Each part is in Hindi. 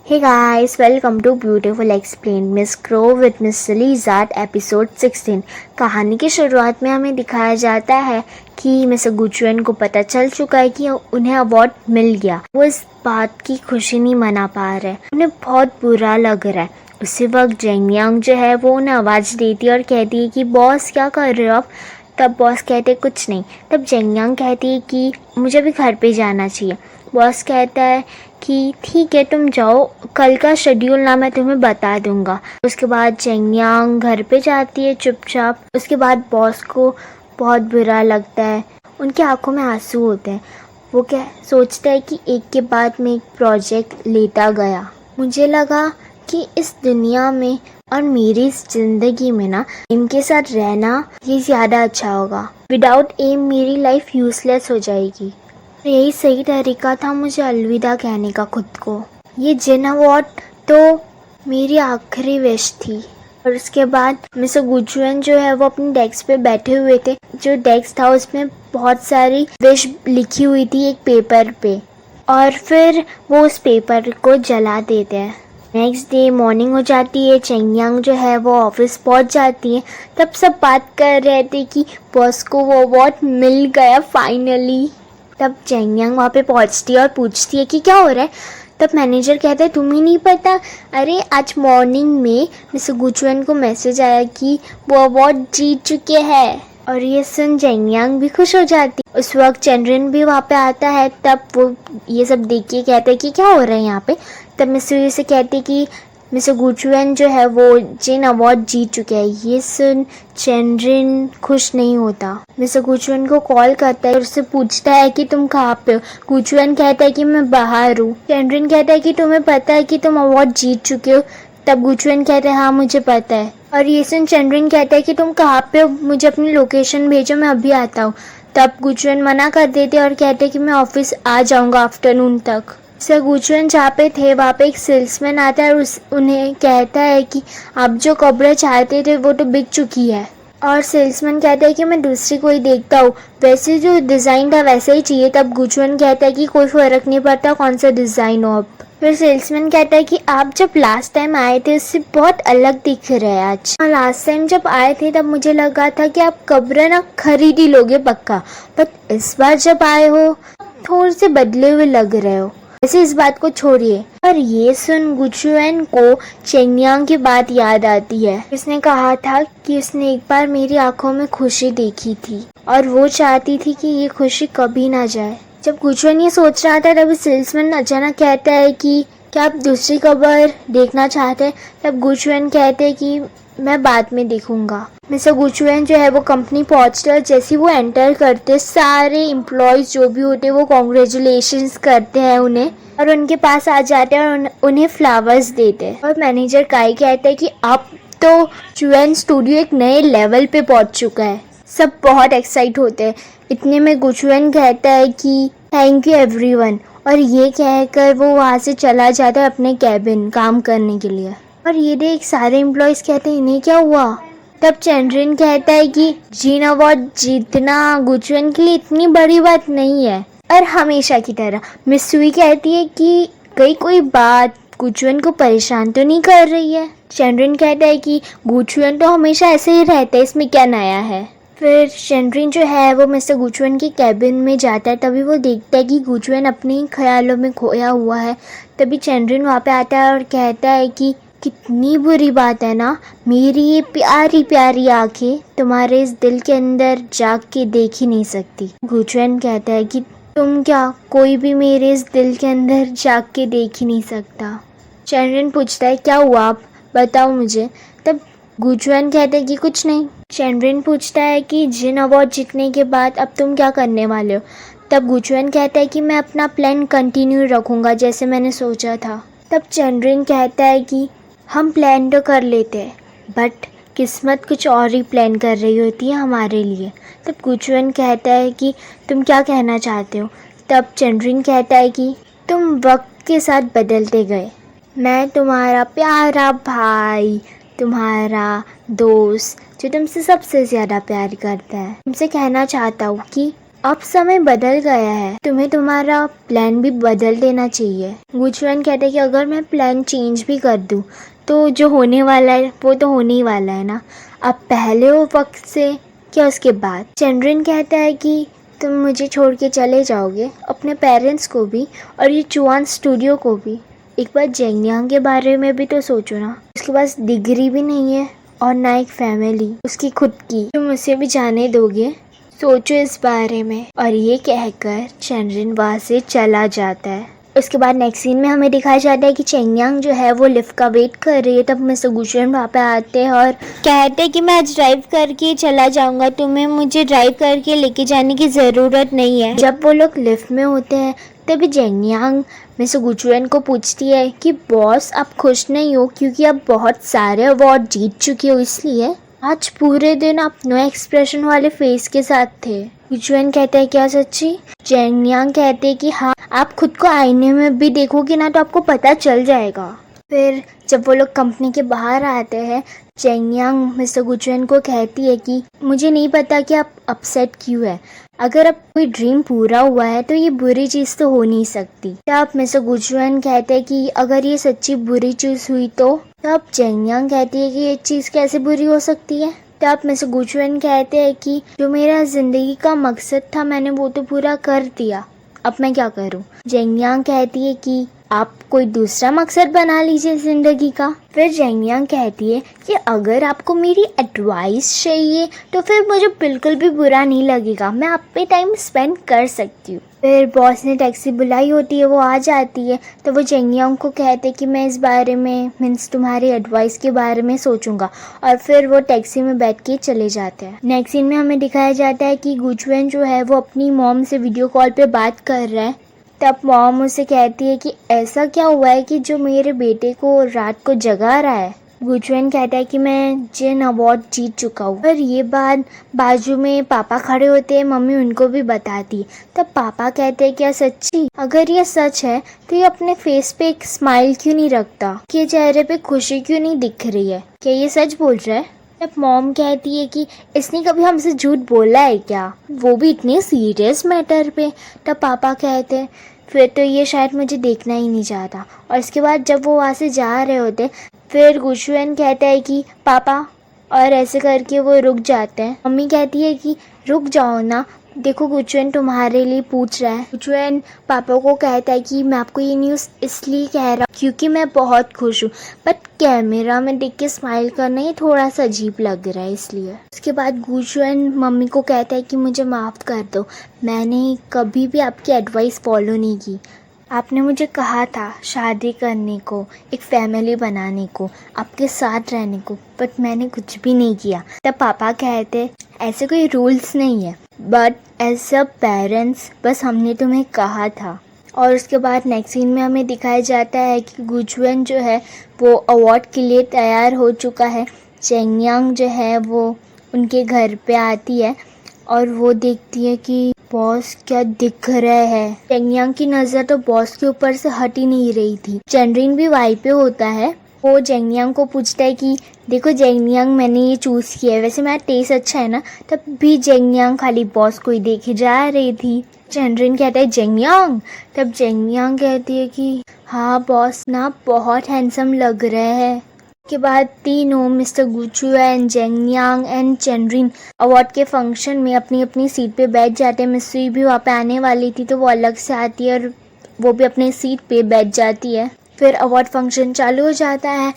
Hey guys, welcome to Beautiful Explained Miss Crow with Miss Silly Zat episode 16। कहानी की शुरुआत में हमें दिखाया जाता है कि मिस गुचुएन को पता चल चुका है कि उन्हें अवार्ड मिल गया। वो इस बात की खुशी नहीं मना पा रहे, उन्हें बहुत बुरा लग रहा है। उसी वक्त जेंगयांग जो है वो उन्हें आवाज़ देती है और कहती है कि बॉस क्या कर रहे हो आप। तब बॉस कहते कुछ नहीं। तब जेंगयांग कहती है कि मुझे भी घर पे जाना चाहिए। बॉस कहता है कि ठीक है तुम जाओ, कल का शेड्यूल ना मैं तुम्हें बता दूंगा। उसके बाद जेंगयांग घर पे जाती है चुपचाप। उसके बाद बॉस को बहुत बुरा लगता है, उनकी आंखों में आंसू होते हैं। वो क्या सोचता है कि एक के बाद में एक प्रोजेक्ट लेता गया। मुझे लगा कि इस दुनिया में और मेरी इस जिंदगी में ना एम के साथ रहना ये ज़्यादा अच्छा होगा। विदाउट एम मेरी लाइफ यूजलेस हो जाएगी। यही सही तरीका था मुझे अलविदा कहने का खुद को। ये जिन अवार्ड तो मेरी आखिरी विश थी। और उसके बाद मिस्टर गुचुएन जो है वो अपने डेस्क पे बैठे हुए थे। जो डेस्क था उसमें बहुत सारी विश लिखी हुई थी एक पेपर पे, और फिर वो उस पेपर को जला देते हैं। नेक्स्ट डे मॉर्निंग हो जाती है। जेंगयांग जो है वो ऑफिस पहुंच जाती है। तब सब बात कर रहे थे कि बॉस को वो अवार्ड मिल गया फाइनली। तब जेंगयांग वहाँ पे पहुँचती है और पूछती है कि क्या हो रहा है। तब मैनेजर कहता है तुम्हें नहीं पता, अरे आज मॉर्निंग में मिस्टर गुचुएन को मैसेज आया कि वो अवार्ड जीत चुके हैं। और ये सुन जेंगयांग भी खुश हो जाती। उस वक्त चंद्रन भी वहाँ पे आता है। तब वो ये सब देख के कहता है कि क्या हो रहा है यहाँ पे। तब मिस्टर से कहते कि मिस्टर गुचुएन जो है वो जिन अवार्ड जीत चुके हैं। ये सुन चंद्रन खुश नहीं होता। मिस्टर गुचुएन को कॉल करता है और उससे पूछता है कि तुम कहाँ पे हो। गुचुएन कहता है कि मैं बाहर हूँ। चंद्रन कहता है कि तुम्हें पता है कि तुम अवार्ड जीत चुके हो। तब गुचुएन कहता है हाँ मुझे पता है। और ये सुन चंद्रन कहता है कि तुम कहाँ पे हो, मुझे अपनी लोकेशन भेजो, मैं अभी आता हूँ। तब गुचुएन मना कर देते और कहते कि मैं ऑफिस आ जाऊँगा आफ्टरनून तक। सर गुचुएन जहाँ पे थे वहाँ पे एक सेल्समैन आता है और उन्हें कहता है कि आप जो कपड़े चाहते थे वो तो बिक चुकी है। और सेल्समैन कहता है कि मैं दूसरी कोई देखता हूँ, वैसे जो डिज़ाइन था वैसे ही चाहिए। तब गुचुएन कहता है कि कोई फ़र्क नहीं पड़ता कौन सा डिज़ाइन हो अब। फिर सेल्समैन कहता है कि आप जब लास्ट टाइम आए थे उससे बहुत अलग दिख रहे हैं आज। लास्ट टाइम जब आए थे तब मुझे लगा था कि आप कपड़े ना खरीद ही लोगे पक्का, बट इस बार जब आए हो थोड़े से बदले हुए लग रहे हो। वैसे इस बात को छोड़िए। पर ये सुन गुचुएन को जेंगयांग की बात याद आती है। उसने कहा था कि उसने एक बार मेरी आंखों में खुशी देखी थी और वो चाहती थी कि ये खुशी कभी ना जाए। जब गुचुएन ये सोच रहा था तभी सेल्समैन अचानक कहता है कि क्या आप दूसरी खबर देखना चाहते हैं। तब गुचुएन कहते हैं कि मैं बाद में देखूंगा। मिस्टर गुचुएन जो है वो कंपनी पहुंचते और जैसे वो एंटर करते सारे एम्प्लॉयज जो भी होते वो कॉन्ग्रेचुलेशंस करते हैं उन्हें और उनके पास आ जाते हैं और उन्हें फ्लावर्स देते हैं। और मैनेजर काई कहता है कि अब तो चुएन स्टूडियो एक नए लेवल पे पहुंच चुका है। सब बहुत एक्साइट होते हैं। इतने में गुचुएन कहता है कि थैंक यू एवरीवन, और ये कहकर वो वहाँ से चला जाता है अपने कैबिन काम करने के लिए। और ये देख सारे एम्प्लॉयज कहते हैं इन्हें क्या हुआ। तब चंद्रन कहता है कि जीन अवार्ड जीतना गुचुएन के लिए इतनी बड़ी बात नहीं है। और हमेशा की तरह मिस सुई कहती है कि कोई बात गुचुएन को परेशान तो नहीं कर रही है। चंद्रन कहता है कि गुचुएन तो हमेशा ऐसे ही रहता है, इसमें क्या नया है। फिर चंद्रन जो है वो मिस्टर गुचुएन के कैबिन में जाता है। तभी वो देखता है कि गुचुएन अपने ही ख्यालों में खोया हुआ है। तभी चंद्रन वहाँ पे आता है और कहता है कि कितनी बुरी बात है ना, मेरी ये प्यारी प्यारी आंखें तुम्हारे इस दिल के अंदर जाग के देख ही नहीं सकती। गुचुएन कहता है कि तुम क्या, कोई भी मेरे इस दिल के अंदर जाग के देख ही नहीं सकता। चंद्रन पूछता है क्या हुआ, आप बताओ मुझे। तब गुचुएन कहते हैं कि कुछ नहीं। चंद्रन पूछता है कि जिन अवार्ड जीतने के बाद अब तुम क्या करने वाले हो। तब गुचुएन कहता है कि मैं अपना प्लान कंटिन्यू रखूँगा जैसे मैंने सोचा था। तब चंद्रन कहता है कि हम प्लान तो कर लेते हैं बट किस्मत कुछ और ही प्लान कर रही होती है हमारे लिए। तब गुचुएन कहता है कि तुम क्या कहना चाहते हो। तब चंद्रन कहता है कि तुम वक्त के साथ बदलते गए, मैं तुम्हारा प्यारा भाई, तुम्हारा दोस्त जो तुमसे सबसे ज़्यादा प्यार करता है, तुमसे कहना चाहता हूँ कि अब समय बदल गया है, तुम्हें तुम्हारा प्लान भी बदल देना चाहिए। गुचुएन कहते हैं कि अगर मैं प्लान चेंज भी कर दूँ तो जो होने वाला है वो तो होने ही वाला है ना, अब पहले वो वक्त से क्या उसके बाद। चंद्रिन कहता है कि तुम मुझे छोड़ के चले जाओगे, अपने पेरेंट्स को भी और ये चुआन स्टूडियो को भी। एक बार जेंगयांग के बारे में भी तो सोचो ना, उसके पास डिग्री भी नहीं है और ना एक फैमिली उसकी खुद की, तुम उसे भी जाने दोगे? सोचो इस बारे में। और ये कहकर चंद्रिन वहाँ से चला जाता है। उसके बाद नेक्स्ट सीन में हमें दिखाया जाता है कि चेंगयांग जो है वो लिफ्ट का वेट कर रही है। तब मिस्टर गुचुएन वहाँ पे आते हैं और कहते हैं कि मैं आज ड्राइव करके चला जाऊंगा, तुम्हें मुझे ड्राइव करके लेके जाने की ज़रूरत नहीं है। जब वो लोग लिफ्ट में होते हैं तभी चेंगयांग मिस्टर गुचुएन को पूछती है कि बॉस आप खुश नहीं हो क्योंकि आप बहुत सारे अवार्ड जीत चुके हो इसलिए? आज पूरे दिन आप नो एक्सप्रेशन वाले फेस के साथ थे। गुचुएन कहते हैं क्या सच्ची? चेंगयांग कहते हैं कि हाँ, आप खुद को आईने में भी देखोगे ना तो आपको पता चल जाएगा। फिर जब वो लोग कंपनी के बाहर आते हैं, चेंगयांग मिस्टर गुचुएन को कहती है कि मुझे नहीं पता कि आप अपसेट क्यों है, अगर अब कोई ड्रीम पूरा हुआ है तो ये बुरी चीज़ तो हो नहीं सकती। तब मिस्टर गुचुएन कहते हैं कि अगर ये सच्ची बुरी चीज़ हुई तो? तब चेंगयांग कहती है कि ये चीज़ कैसे बुरी हो सकती है? तब मिस्टर गुचुएन कहते हैं कि जो मेरा ज़िंदगी का मकसद था मैंने वो तो पूरा कर दिया, अब मैं क्या करूं? चेंगयांग कहती है कि आप कोई दूसरा मकसद बना लीजिए ज़िंदगी का। फिर चेंगयांग कहती है कि अगर आपको मेरी एडवाइस चाहिए तो फिर मुझे बिल्कुल भी बुरा नहीं लगेगा, मैं आप पे टाइम स्पेंड कर सकती हूँ। फिर बॉस ने टैक्सी बुलाई होती है, वो आ जाती है तो वो चेंगयांग को कहते कि मैं इस बारे में मीन्स तुम्हारी एडवाइस के बारे में सोचूंगा, और फिर वो टैक्सी में बैठ के चले जाते हैं। नेक्स्ट सीन में हमें दिखाया जाता है कि गुचुएन जो है वो अपनी मॉम से वीडियो कॉल पे बात कर रहा है। तब मॉम उसे कहती है कि ऐसा क्या हुआ है कि जो मेरे बेटे को रात को जगा रहा है? गुचुएन कहता है कि मैं जिन अवार्ड जीत चुका हूँ। और ये बात बाजू में पापा खड़े होते हैं, मम्मी उनको भी बताती। तब पापा कहते हैं क्या सच्ची? अगर ये सच है तो ये अपने फेस पे एक स्माइल क्यों नहीं रखता, कि चेहरे पे खुशी क्यों नहीं दिख रही है, क्या ये सच बोल रहा है? तब मॉम कहती है कि इसने कभी हमसे झूठ बोला है क्या, वो भी इतने सीरियस मैटर पे? तब पापा कहते हैं फिर तो ये शायद मुझे देखना ही नहीं चाहता। और इसके बाद जब वो वहाँ से जा रहे होते फिर गुचुएन कहता है कि पापा, और ऐसे करके वो रुक जाते हैं। मम्मी कहती है कि रुक जाओ ना, देखो गुचुएन तुम्हारे लिए पूछ रहा है। गुचुएन पापा को कहता है कि मैं आपको ये न्यूज़ इसलिए कह रहा हूँ क्योंकि मैं बहुत खुश हूँ, बट कैमरा में देख के स्माइल करना ये थोड़ा सा अजीब लग रहा है इसलिए। उसके बाद गुचुएन मम्मी को कहता है कि मुझे माफ़ कर दो, मैंने कभी भी आपकी एडवाइस फॉलो नहीं की। आपने मुझे कहा था शादी करने को, एक फैमिली बनाने को, आपके साथ रहने को, बट मैंने कुछ भी नहीं किया। तब पापा कहते ऐसे कोई रूल्स नहीं है, बट एज अ पेरेंट्स बस हमने तुम्हें कहा था। और उसके बाद नेक्स्ट सीन में हमें दिखाया जाता है कि गुचुएन जो है वो अवार्ड के लिए तैयार हो चुका है। चेंगयांग जो है वो उनके घर पे आती है और वो देखती है कि बॉस क्या दिख रहा है। चेंगयांग की नज़र तो बॉस के ऊपर से हट ही नहीं रही थी। चंद्रिन भी वहीं पे होता है, वो चेंगयांग को पूछता है कि देखो चेंगयांग, मैंने ये चूज़ किया है, वैसे मेरा टेस्ट अच्छा है ना? तब भी चेंगयांग खाली बॉस को ही देखे जा रही थी। चंद्रिन कहता है चेंगयांग, तब चेंगयांग कहती है कि हाँ बॉस ना बहुत हैंडसम लग रहे हैं। के बाद तीनों मिस्टर गुचुएन, चेंगयांग एंड चंद्रिन अवार्ड के फंक्शन में अपनी अपनी सीट पे बैठ जाते हैं। मिस्री भी वहाँ पे आने वाली थी तो वो अलग से आती है और वो भी अपनी सीट पे बैठ जाती है। फिर अवार्ड फंक्शन चालू हो जाता है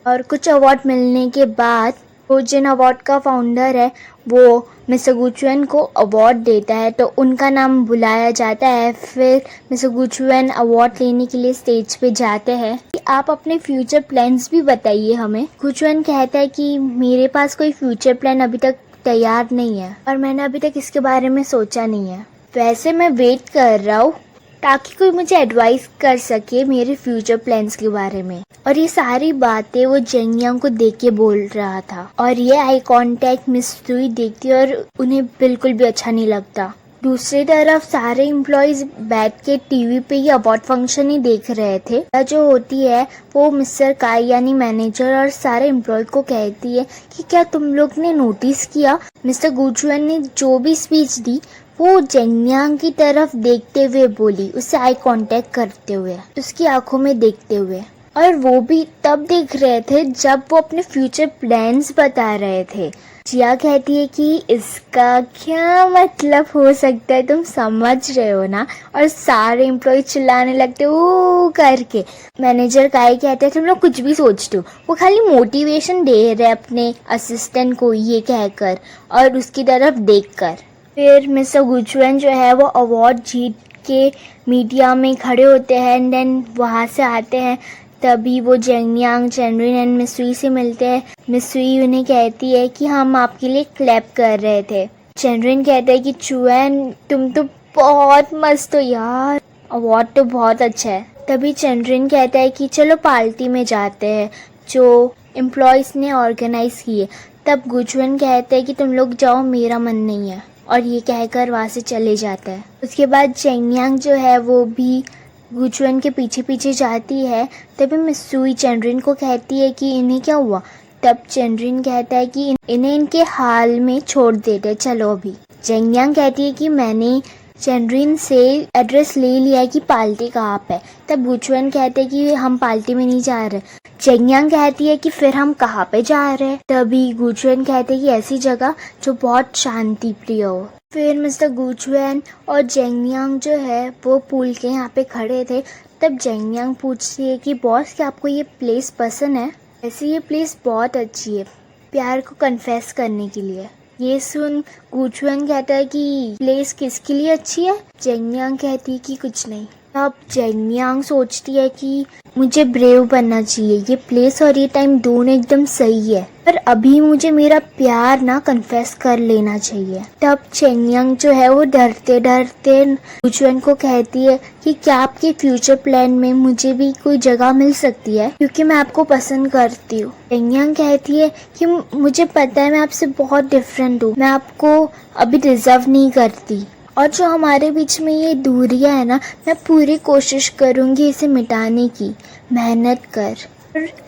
और कुछ अवार्ड मिलने के बाद वो जिन अवार्ड का फाउंडर है वो मिस्टर गुचुएन को अवार्ड देता है तो उनका नाम बुलाया जाता है। फिर मिस्टर गुचुएन अवार्ड लेने के लिए स्टेज पे जाते हैं कि आप अपने फ्यूचर प्लान्स भी बताइए हमें। गुचुएन कहता है कि मेरे पास कोई फ्यूचर प्लान अभी तक तैयार नहीं है और मैंने अभी तक इसके बारे में सोचा नहीं है, वैसे मैं वेट कर रहा हूँ ताकि कोई मुझे एडवाइस कर सके मेरे फ्यूचर प्लान्स के बारे में। और ये सारी बातें वो चेंगयांग को देख के बोल रहा था और ये आई कांटेक्ट मिस्री देखती और उन्हें बिल्कुल भी अच्छा नहीं लगता। दूसरी तरफ सारे एम्प्लॉयज बैठ के टीवी पे ये अवार्ड फंक्शन ही देख रहे थे। जो होती है वो मिस्टर काई यानी मैनेजर और सारे एम्प्लॉय को कहती है कि क्या तुम लोग ने नोटिस किया मिस्टर गुचुएन ने जो भी स्पीच दी वो जेंगयांग की तरफ देखते हुए बोली, उससे आई कांटेक्ट करते हुए, उसकी आंखों में देखते हुए। और वो भी तब देख रहे थे जब वो अपने फ्यूचर प्लान्स बता रहे थे। जिया कहती है कि इसका क्या मतलब हो सकता है, तुम समझ रहे हो ना। और सारे एम्प्लॉय चिल्लाने लगते ओ करके। मैनेजर काई कहते हैं तुम लोग कुछ भी सोचते हो, वो खाली मोटिवेशन दे रहे अपने असिस्टेंट को ये कहकर और उसकी तरफ देखकर। फिर मिस्टर गुचुएन जो है वो अवार्ड जीत के मीडिया में खड़े होते हैं एंड देन वहाँ से आते हैं। तभी वो जेंगयांग, चेनरिन एंड मिसुई से मिलते हैं। मिसुई उन्हें कहती है कि हम आपके लिए क्लैप कर रहे थे। चेनरिन कहता है कि चुएन तुम तो बहुत मस्त हो यार, अवार्ड तो बहुत अच्छा है। तभी चेनरिन कहता है कि चलो पार्टी में जाते हैं जो एम्प्लॉयज़ ने ऑर्गेनाइज की है। तब गुचुएन कहते हैं कि तुम लोग जाओ, मेरा मन नहीं है, और ये कहकर वहाँ से चले जाता है। उसके बाद जेंगयांग जो है वो भी गुचुएन के पीछे पीछे जाती है। तभी मिसुई चेनरिन को कहती है कि इन्हें क्या हुआ। तब चेनरिन कहता है कि इन्हें इनके हाल में छोड़ देते, चलो अभी। जेंगयांग कहती है कि मैंने चेनरिन से एड्रेस ले लिया है कि पार्टी कहाँ पे। तब गुचुएन कहते हैं कि हम पार्टी में नहीं जा रहे। जेंगयांग कहती है कि फिर हम कहाँ पे जा रहे हैं। तभी गुचुएन कहते हैं कि ऐसी जगह जो बहुत शांति प्रिय हो। फिर मिस्टर गुचुएन और जेंगयांग जो है वो पूल के यहाँ पे खड़े थे। तब जेंगयांग पूछती है कि बॉस क्या आपको ये प्लेस पसंद है। ऐसे ये प्लेस बहुत अच्छी है प्यार को कन्फेस करने के लिए। ये सुन गुचुएन कहता है कि प्लेस किसके लिए अच्छी है। जेंगयांग कहती है कि कुछ नहीं। तब जेंगयांग सोचती है कि मुझे ब्रेव बनना चाहिए, ये प्लेस और ये टाइम दोनों एकदम सही है, पर अभी मुझे मेरा प्यार ना कन्फेस कर लेना चाहिए। तब जेंगयांग जो है वो डरते डरते गुचुएन को कहती है कि क्या आपके फ्यूचर प्लान में मुझे भी कोई जगह मिल सकती है, क्योंकि मैं आपको पसंद करती हूँ। जेंगयांग कहती है कि मुझे पता है मैं आपसे बहुत डिफरेंट हूँ, मैं आपको अभी डिजर्व नहीं करती, और जो हमारे बीच में ये दूरियां है ना, मैं पूरी कोशिश करूंगी इसे मिटाने की, मेहनत कर।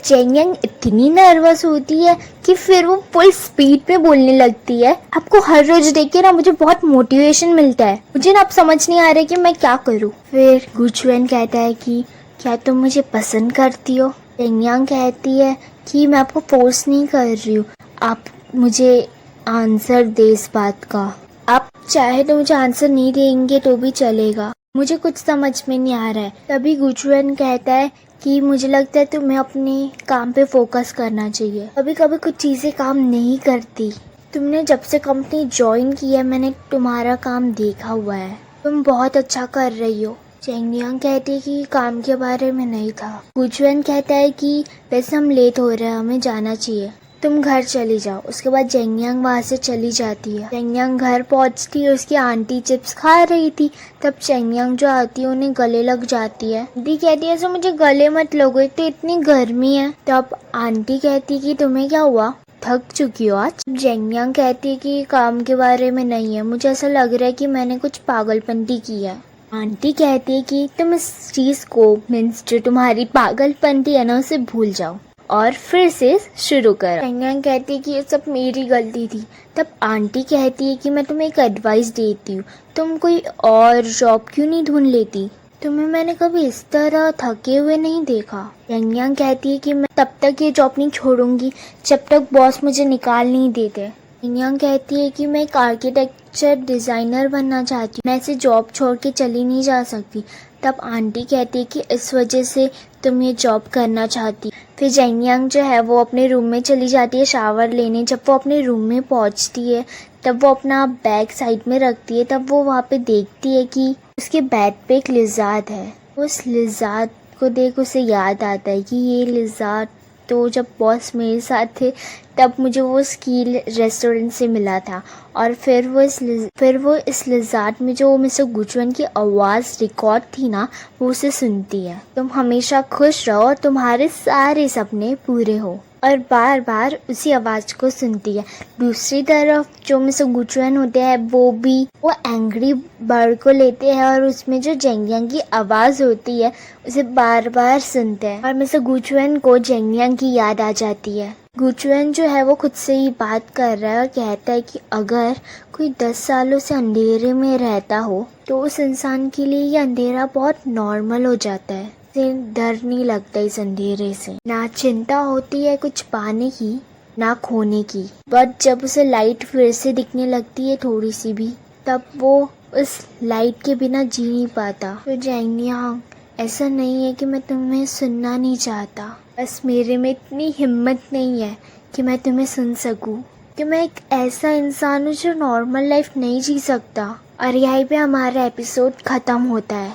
जेंगयांग इतनी नर्वस होती है कि फिर वो फुल स्पीड में बोलने लगती है। आपको हर रोज देख के ना मुझे बहुत मोटिवेशन मिलता है, मुझे ना अब समझ नहीं आ रहा कि मैं क्या करूं। फिर गुचुएन कहता है कि क्या तुम मुझे पसंद करती हो। जेंगयांग कहती है कि मैं आपको फोर्स नहीं कर रही हूँ, आप मुझे आंसर दे इस बात का। आप चाहे तो मुझे आंसर नहीं देंगे तो भी चलेगा, मुझे कुछ समझ में नहीं आ रहा है। तभी गुचुएन कहता है कि मुझे लगता है तुम्हें अपने काम पे फोकस करना चाहिए, कभी कभी कुछ चीज़ें काम नहीं करती। तुमने जब से कंपनी ज्वाइन की है मैंने तुम्हारा काम देखा हुआ है, तुम बहुत अच्छा कर रही हो। जेंगयांग कहती है कि काम के बारे में नहीं था। गुचुएन कहता है कि वैसे हम लेट हो रहे हैं, हमें जाना चाहिए, तुम घर चली जाओ। उसके बाद जेंगयांग वहाँ से चली जाती है। जेंगयांग घर पहुँचती है, उसकी आंटी चिप्स खा रही थी। तब जेंगयांग जो आती है उन्हें गले लग जाती है। आंटी कहती है ऐसे मुझे गले मत लगो, एक तो इतनी गर्मी है। तब आंटी कहती है कि तुम्हें क्या हुआ, थक चुकी हो आज। जेंगयांग कहती है कि काम के बारे में नहीं है, मुझे ऐसा लग रहा है कि मैंने कुछ पागलपंती की है। आंटी कहती है कि तुम इस चीज को मीन्स जो तुम्हारी पागलपंती है ना उसे भूल जाओ और फिर से शुरू करो। जेंगयांग कहती है कि ये सब मेरी गलती थी। तब आंटी कहती है कि मैं तुम्हें एक एडवाइस देती हूँ, तुम कोई और जॉब क्यों नहीं ढूंढ लेती, तुम्हें मैंने कभी इस तरह थके हुए नहीं देखा। जेंगयांग कहती है कि मैं तब तक ये जॉब नहीं छोड़ूंगी जब तक बॉस मुझे निकाल नहीं देते। जेंगयांग कहती है कि मैं एक आर्किटेक्चर डिज़ाइनर बनना चाहती हूँ, मैं इसे जॉब छोड़ के चली नहीं जा सकती। तब आंटी कहती है कि इस वजह से तुम ये जॉब करना चाहती। फिर जेंगयांग जो है वो अपने रूम में चली जाती है शावर लेने। जब वो अपने रूम में पहुंचती है तब वो अपना बैग साइड में रखती है। तब वो वहाँ पे देखती है कि उसके बेड पे एक लिज़ार्ड है। उस लिज़ार्ड को देख उसे याद आता है कि ये लिज़ार्ड तो जब बॉस मेरे साथ थे तब मुझे वो स्कील रेस्टोरेंट से मिला था, और फिर वो इस लिज़ार्ड में जो मिस्टर गुचुएन की आवाज़ रिकॉर्ड थी ना वो उसे सुनती है। तुम हमेशा खुश रहो और तुम्हारे सारे सपने पूरे हो, और बार बार उसी आवाज़ को सुनती है। दूसरी तरफ जो मिस्टर गुचुएन होते हैं वो एंग्री बर्ड को लेते हैं और उसमें जो जेंगयांग की आवाज़ होती है उसे बार बार सुनते हैं, और मिस्टर गुचुएन को जेंगयांग की याद आ जाती है। गुचुएन जो है वो खुद से ही बात कर रहा है और कहता है कि अगर कोई 10 सालों से अंधेरे में रहता हो तो उस इंसान के लिए ये अंधेरा बहुत नॉर्मल हो जाता है। उसे डर नहीं लगता इस अंधेरे से, ना चिंता होती है कुछ पाने की ना खोने की। बट जब उसे लाइट फिर से दिखने लगती है थोड़ी सी भी, तब वो उस लाइट के बिना जी नहीं पाता। तो जैनिया, ऐसा नहीं है कि मैं तुम्हें सुनना नहीं चाहता, बस मेरे में इतनी हिम्मत नहीं है कि मैं तुम्हें सुन सकूं, कि मैं एक ऐसा इंसान हूँ जो नॉर्मल लाइफ नहीं जी सकता। और यहीं पे हमारा एपिसोड ख़त्म होता है।